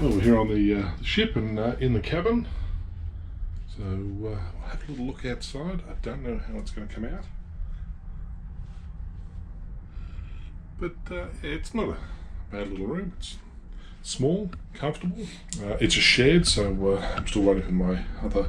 Well, we're here on the ship and in the cabin, so we'll have a little look outside. I don't know how it's going to come out, but yeah, it's not a bad little room. It's small, comfortable. It's a shed, so I'm still waiting for my other,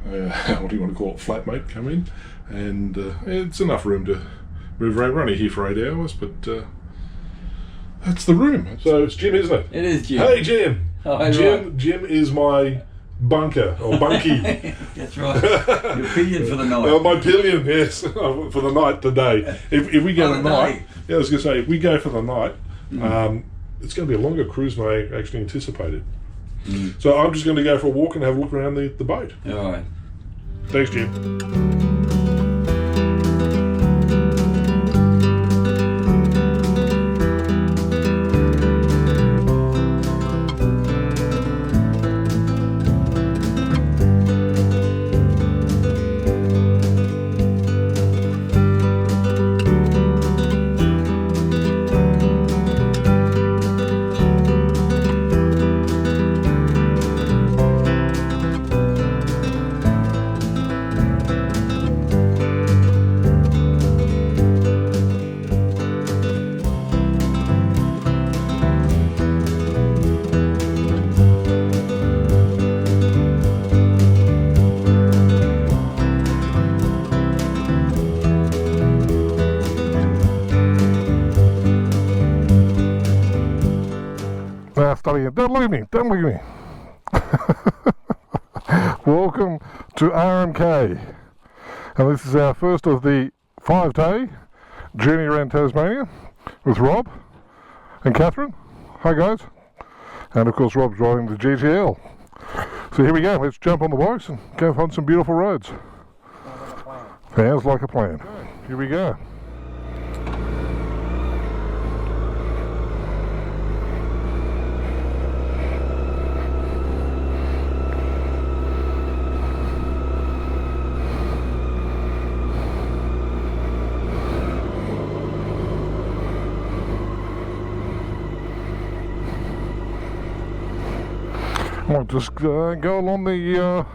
what do you want to call it, flatmate to come in, and it's enough room to move around. We're only here for 8 hours, but that's the room. So it's Jim, isn't it? It is Jim. Hey, Jim. Oh, Jim, right. Jim is my bunker, or bunkie. That's right. Your pillion for the night. Well, my pillion, yes, for the night today. If we go tonight, yeah, I was going to say, if we go for the night, it's going to be a longer cruise than I actually anticipated. So I'm just going to go for a walk and have a look around the boat. All right. Thanks, Jim. Don't look at me, don't look at me. Welcome to RMK, and this is our first of the 5-day journey around Tasmania with Rob and Catherine. Hi guys. And of course Rob's driving the GTL. So here we go, let's jump on the bikes and go find some beautiful roads. Sounds like a plan. Here we go. I'll just go along the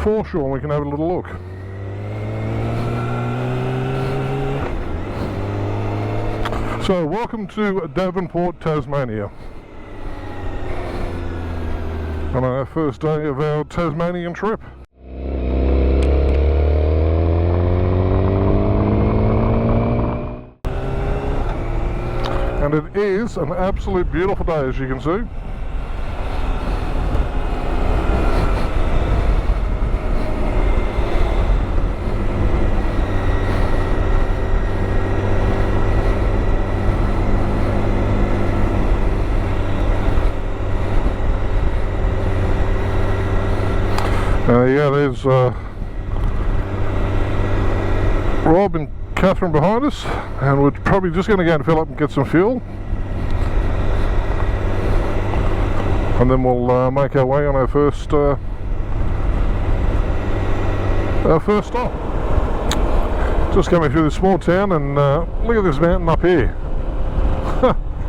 foreshore and we can have a little look. So welcome to Devonport, Tasmania, on our first day of our Tasmanian trip. And it is an absolute beautiful day, as you can see. Yeah, there's Rob and Catherine behind us, and we're probably just going to go and fill up and get some fuel, and then we'll make our way on our first Our first stop. Just coming through this small town, and look at this mountain up here.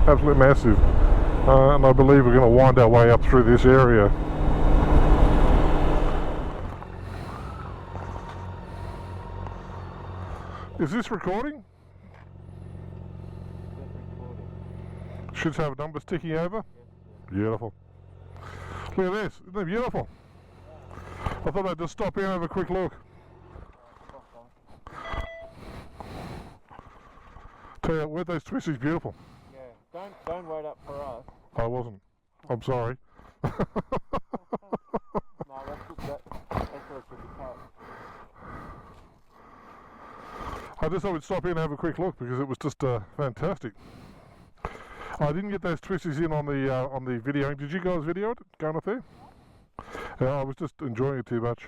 Absolutely massive. And I believe we're going to wind our way up through this area. Is this recording? Should have numbers ticking over. Beautiful. Look at this, isn't it beautiful? I thought I'd just stop in and have a quick look. Tell you what, those twisties beautiful. Yeah, don't wait up for us. I wasn't. I'm sorry. No, that's good. That's what it's cut. I just thought we'd stop in and have a quick look because it was just fantastic. I didn't get those twisties in on the video. Did you guys video it going up there? I was just enjoying it too much.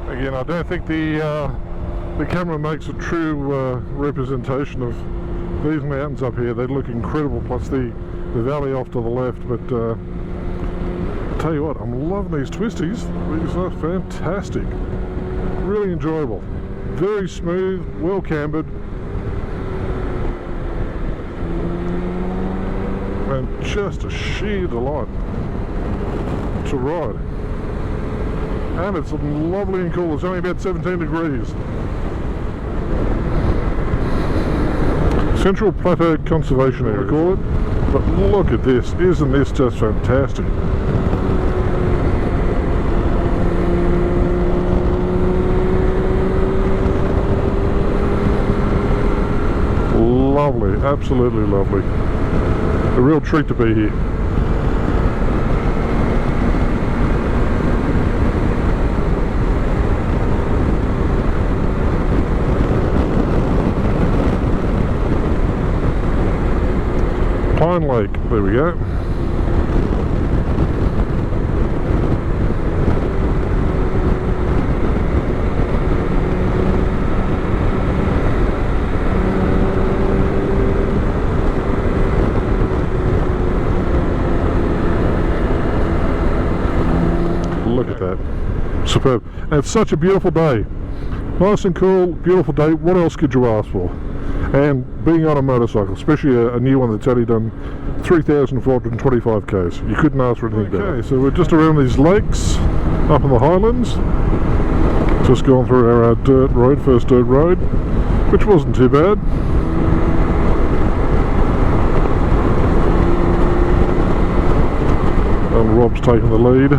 Again, I don't think the camera makes a true representation of these mountains up here. They look incredible, plus the valley off to the left. But tell you what, I'm loving these twisties. These are fantastic. Really enjoyable. Very smooth, well cambered. And just a sheer delight to ride. And it's lovely and cool. It's only about 17 degrees. Central Plateau Conservation Area, we call it. But look at this. Isn't this just fantastic? Lovely, absolutely lovely. A real treat to be here. Pine Lake, there we go. Look at that. Superb. And it's such a beautiful day. Nice and cool, beautiful day. What else could you ask for? And being on a motorcycle, especially a new one that's only done 3,425 k's, you couldn't ask for anything better. Okay, so we're just around these lakes up in the highlands. Just going through our dirt road, first dirt road, which wasn't too bad. And Rob's taking the lead.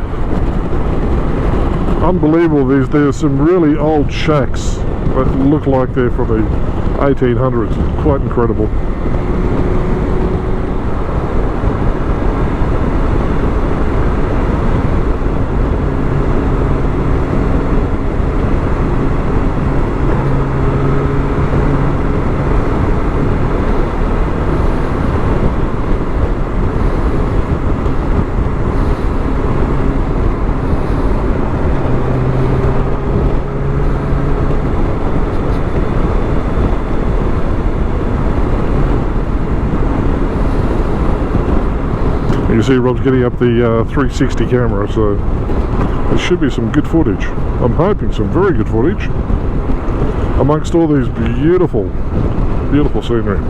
Unbelievable, there's some really old shacks that look like they're from the 1800s. Quite incredible. You see Rob's getting up the 360 camera, so there should be some good footage. I'm hoping some very good footage amongst all these beautiful, beautiful scenery.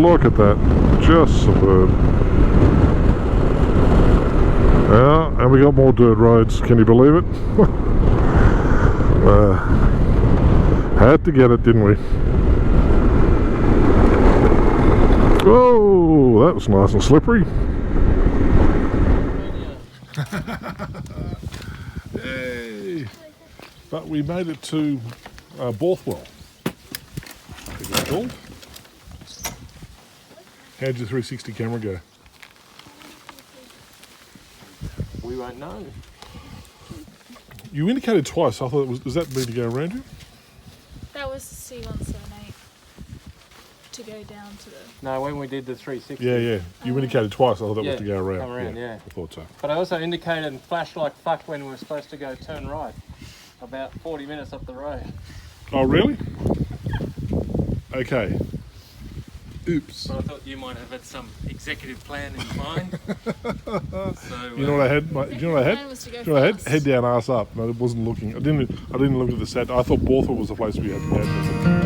Look at that, just superb. Yeah, and we got more dirt roads, can you believe it? Had to get it, didn't we? Oh, that was nice and slippery. Yay! But we made it to Bothwell. I think it's called. How'd your 360 camera go? We won't know. You indicated twice. I thought was that me to go around you? That was C178 to go down to the. No, when we did the 360. Yeah, yeah. You indicated twice. I thought that Yeah, was to go around. come around, yeah. I thought so. But I also indicated and flashed like fuck when we were supposed to go turn right. About 40 minutes up the road. Oh, really? Okay. Oops. But I thought you might have had some executive plan in mind. So, You know what I had? Do you know what I had? Plan was to go Do you know what I had? fast. Head down, ass up. No, I wasn't looking. I didn't look at the set. I thought Borthwick was the place we had to go to.